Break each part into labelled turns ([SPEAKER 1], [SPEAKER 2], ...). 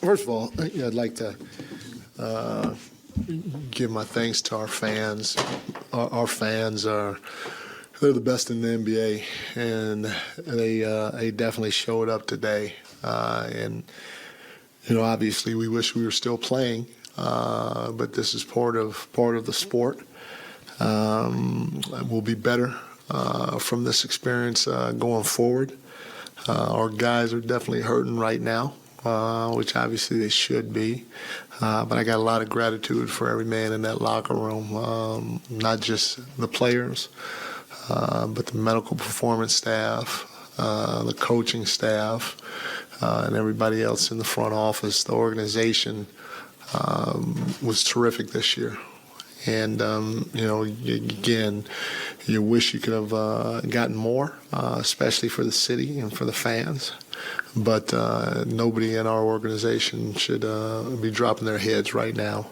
[SPEAKER 1] First of all, I'd like to give my thanks to our fans. Our fans they're the best in the NBA, and they definitely showed up today. And obviously, we wish we were still playing, but this is part of the sport. We'll be better from this experience going forward. Our guys are definitely hurting right now, which obviously they should be. But I got a lot of gratitude for every man in that locker room, not just the players, but the medical performance staff, the coaching staff, and everybody else in the front office. The organization was terrific this year. And, again, you wish you could have gotten more, especially for the city and for the fans. But nobody in our organization should be dropping their heads right now.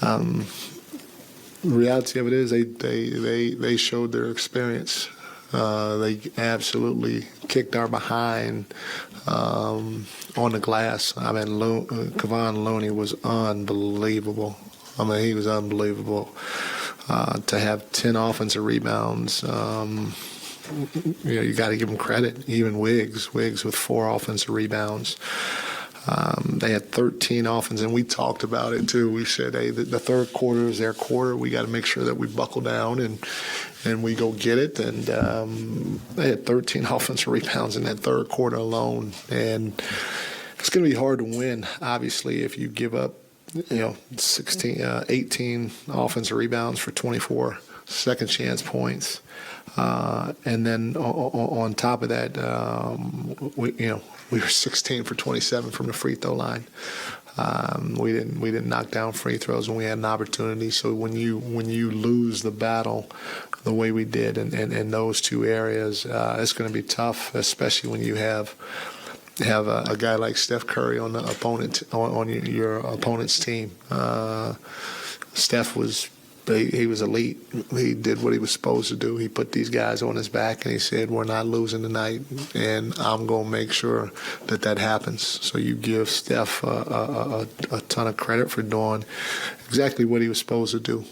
[SPEAKER 1] The reality of it is they showed their experience. They absolutely kicked our behind on the glass. I mean, Kevon Looney was unbelievable. I mean, he was unbelievable. To have 10 offensive rebounds, you got to give him credit. Even Wiggs with 4 offensive rebounds. They had 13 offense, and we talked about it too. We said, hey, the third quarter is their quarter. We got to make sure that we buckle down and we go get it. And they had 13 offensive rebounds in that third quarter alone. And it's going to be hard to win, obviously, if you give up 18 offensive rebounds for 24 second chance points. And then on top of that, we were 16 for 27 from the free throw line. We didn't knock down free throws when we had an opportunity. So when you lose the battle the way we did in those two areas, it's going to be tough, especially when you have a guy like Steph Curry on the opponent on your opponent's team. Steph was elite. He did what he was supposed to do. He put these guys on his back and he said, "We're not losing tonight, and I'm going to make sure that happens." So you give Steph a ton of credit for doing exactly what he was supposed to do.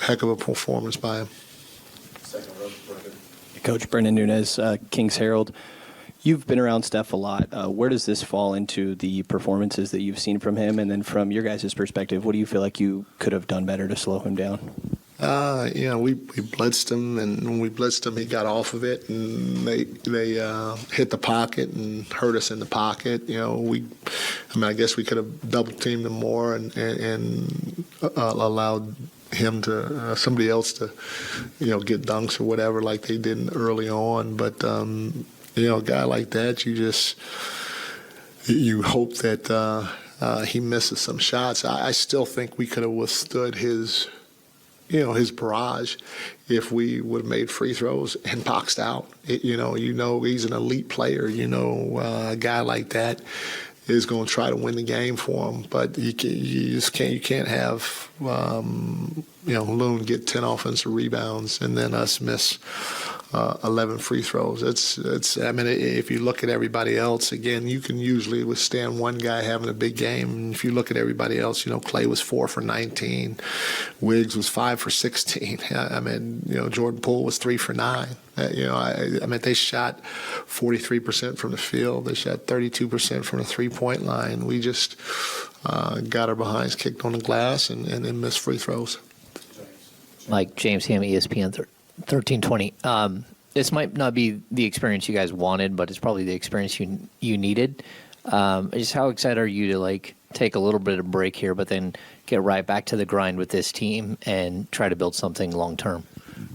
[SPEAKER 1] Heck of a performance by him.
[SPEAKER 2] Coach Brendan Nunez, Kings Herald. You've been around Steph a lot. Where does this fall into the performances that you've seen from him? And then from your guys' perspective, what do you feel like you could have done better to slow him down?
[SPEAKER 1] We blitzed him, and when we blitzed him, he got off of it, and they hit the pocket and hurt us in the pocket. I guess we could have double teamed him more and allowed him to somebody else to get dunks or whatever like they did early on, but. A guy like that, you hope that he misses some shots. I still think we could have withstood his barrage if we would have made free throws and boxed out. He's an elite player. A guy like that is going to try to win the game for him, but you can't have Loon get 10 offensive rebounds and then us miss 11 free throws. If you look at everybody else, again, you can usually withstand one guy having a big game. And if you look at everybody else, Clay was 4 for 19, Wiggs was 5 for 16. Jordan Poole was 3 for 9. They shot 43% from the field. They shot 32% from the three-point line. We just got our behinds kicked on the glass and missed free throws.
[SPEAKER 3] Mike, James Ham, ESPN 1320. This might not be the experience you guys wanted, but it's probably the experience you needed. Just how excited are you to take a little bit of a break here, but then get right back to the grind with this team and try to build something long term?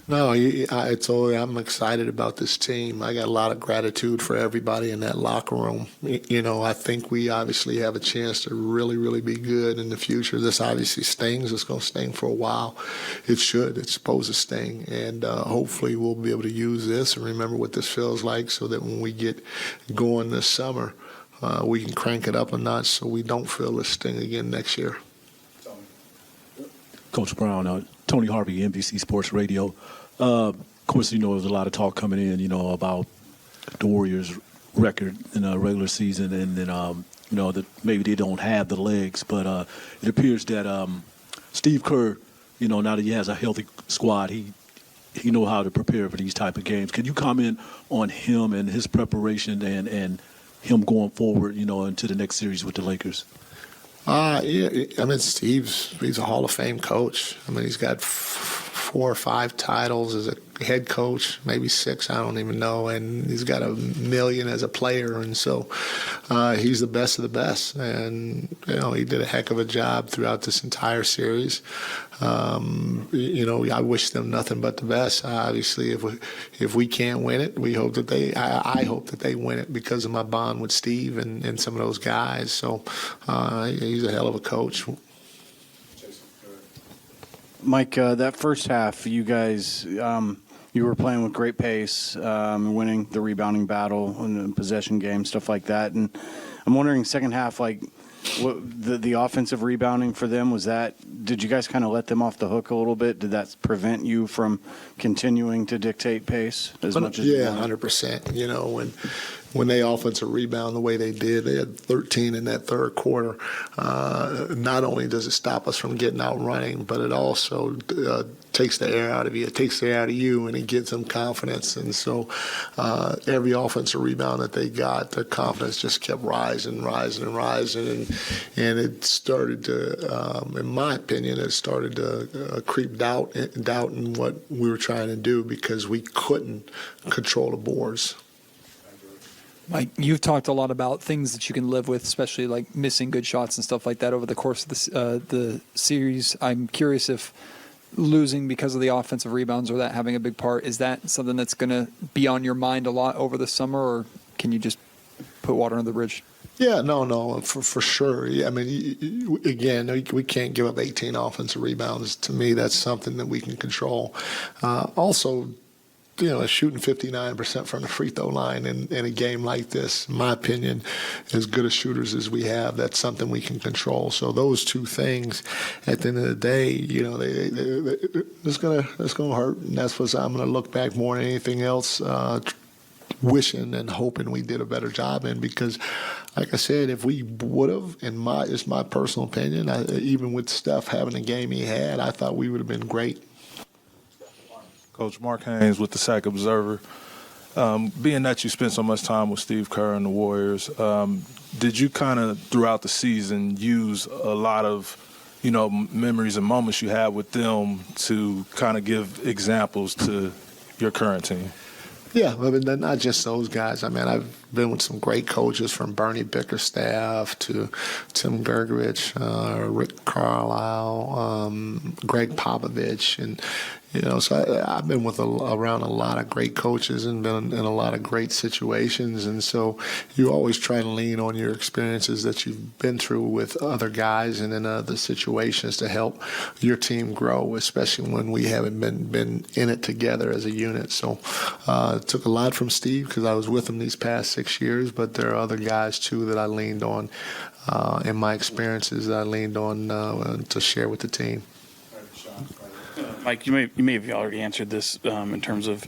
[SPEAKER 1] No, I told you I'm excited about this team. I got a lot of gratitude for everybody in that locker room. I think we obviously have a chance to really, really be good in the future. This obviously stings. It's going to sting for a while. It should. It's supposed to sting. And hopefully we'll be able to use this and remember what this feels like so that when we get going this summer, we can crank it up a notch so we don't feel this sting again next year.
[SPEAKER 4] Coach Brown, Tony Harvey, NBC Sports Radio. Of course, there was a lot of talk coming in, about the Warriors record in a regular season, and then that maybe they don't have the legs, but it appears that Steve Kerr, now that he has a healthy squad, he know how to prepare for these type of games. Can you comment on him and his preparation and him going forward, into the next series with the Lakers?
[SPEAKER 1] Yeah, I mean, he's a Hall of Fame coach. I mean, he's got 4 or 5 titles as a head coach, maybe 6, I don't even know, and he's got $1 million as a player, and so he's the best of the best. And he did a heck of a job throughout this entire series. I wish them nothing but the best. Obviously, if we can't win it, we hope that I hope that they win it because of my bond with Steve and some of those guys. So he's a hell of a coach.
[SPEAKER 5] Mike, that first half, you guys, you were playing with great pace, winning the rebounding battle and the possession game, stuff like that. And I'm wondering, second half, what the offensive rebounding for them, did you guys kind of let them off the hook a little bit? Did that prevent you from continuing to dictate pace as much as you wanted?
[SPEAKER 1] 100%. When they offensive rebound the way they did, they had 13 in that third quarter. Not only does it stop us from getting out running, but it also takes the air out of you. It takes the air out of you, and it gives them confidence. And so every offensive rebound that they got, their confidence just kept rising. And it started to, in my opinion, creep doubt in what we were trying to do because we couldn't control the boards.
[SPEAKER 6] Mike, you've talked a lot about things that you can live with, especially like missing good shots and stuff like that over the course of the series. I'm curious if losing because of the offensive rebounds or that having a big part, is that something that's going to be on your mind a lot over the summer, or can you just put water under the bridge?
[SPEAKER 1] Yeah, no, for sure. Yeah, I mean, again, we can't give up 18 offensive rebounds. To me, that's something that we can control. Also, shooting 59% from the free throw line in a game like this, in my opinion, as good as shooters as we have, that's something we can control. So those two things, at the end of the day, it's gonna hurt, and that's what I'm gonna look back more than anything else, wishing and hoping we did a better job in, because like I said, if we would have, it's my personal opinion, even with Steph having the game he had, I thought we would have been great.
[SPEAKER 7] Coach Mark Haynes with the Sac Observer. Being that you spent so much time with Steve Kerr and the Warriors, did you kind of throughout the season use a lot of, memories and moments you had with them to kind of give examples to your current team?
[SPEAKER 1] Yeah, I mean, not just those guys. I mean, I've been with some great coaches from Bernie Bickerstaff to Tim Gergovich, Rick Carlisle, Greg Popovich, and so I've been around a lot of great coaches and been in a lot of great situations, and so you always try to lean on your experiences that you've been through with other guys and in other situations to help your team grow, especially when we haven't been in it together as a unit. So it took a lot from Steve because I was with him these past 6 years, but there are other guys too that I leaned on in my experiences that I leaned on to share with the team.
[SPEAKER 8] Mike, you may have already answered this in terms of,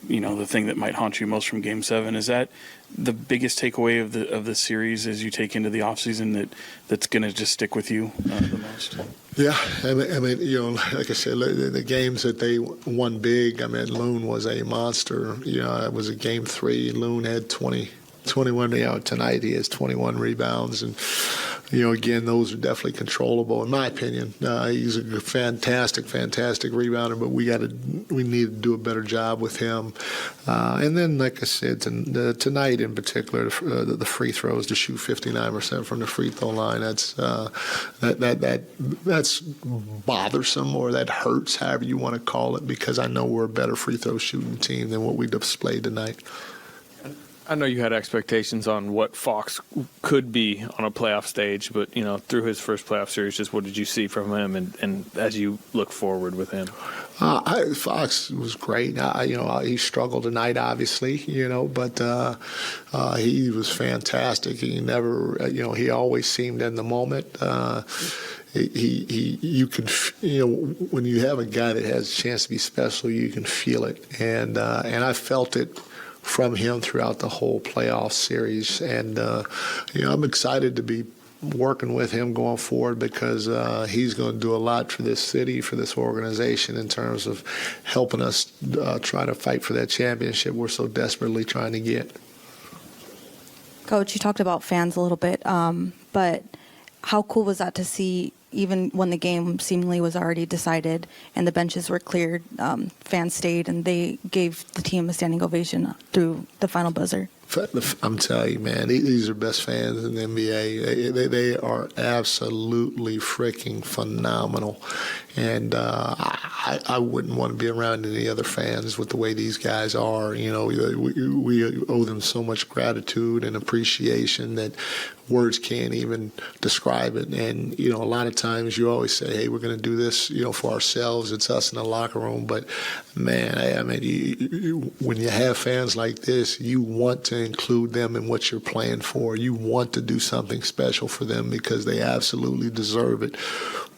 [SPEAKER 8] the thing that might haunt you most from Game 7. Is that the biggest takeaway of the series as you take into the offseason that's going to just stick with you the most?
[SPEAKER 1] Yeah, I mean, like I said, the games that they won big, I mean, Loon was a monster. It was a Game 3. Loon had 21. Tonight he has 21 rebounds, and again, those are definitely controllable in my opinion. He's a fantastic rebounder, but we need to do a better job with him. And then, like I said, tonight in particular, the free throws, to shoot 59% from the free throw line, that's bothersome, or that hurts, however you want to call it, because I know we're a better free throw shooting team than what we displayed tonight.
[SPEAKER 9] I know you had expectations on what Fox could be on a playoff stage, but through his first playoff series, just what did you see from him, and as you look forward with him?
[SPEAKER 1] Fox was great. He struggled tonight, obviously, but he was fantastic. He never, he always seemed in the moment. You can, when you have a guy that has a chance to be special, you can feel it, and I felt it from him throughout the whole playoff series. And, I'm excited to be working with him going forward because he's going to do a lot for this city, for this organization in terms of helping us try to fight for that championship we're so desperately trying to get.
[SPEAKER 10] Coach, you talked about fans a little bit, but how cool was that to see, even when the game seemingly was already decided and the benches were cleared, fans stayed and they gave the team a standing ovation through the final buzzer?
[SPEAKER 1] I'm telling you, man, these are best fans in the NBA. They are absolutely freaking phenomenal. And I wouldn't want to be around any other fans with the way these guys are. We owe them so much gratitude and appreciation that words can't even describe it. And, a lot of times you always say, hey, we're going to do this, for ourselves. It's us in the locker room. But, man, when you have fans like this, you want to include them in what you're playing for. You want to do something special for them because they absolutely deserve it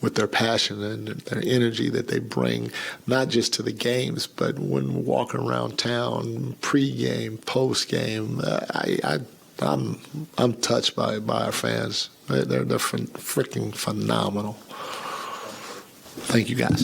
[SPEAKER 1] with their passion and their energy that they bring, not just to the games, but when walking around town, pre-game, post-game. I'm touched by our fans. They're freaking phenomenal. Thank you, guys.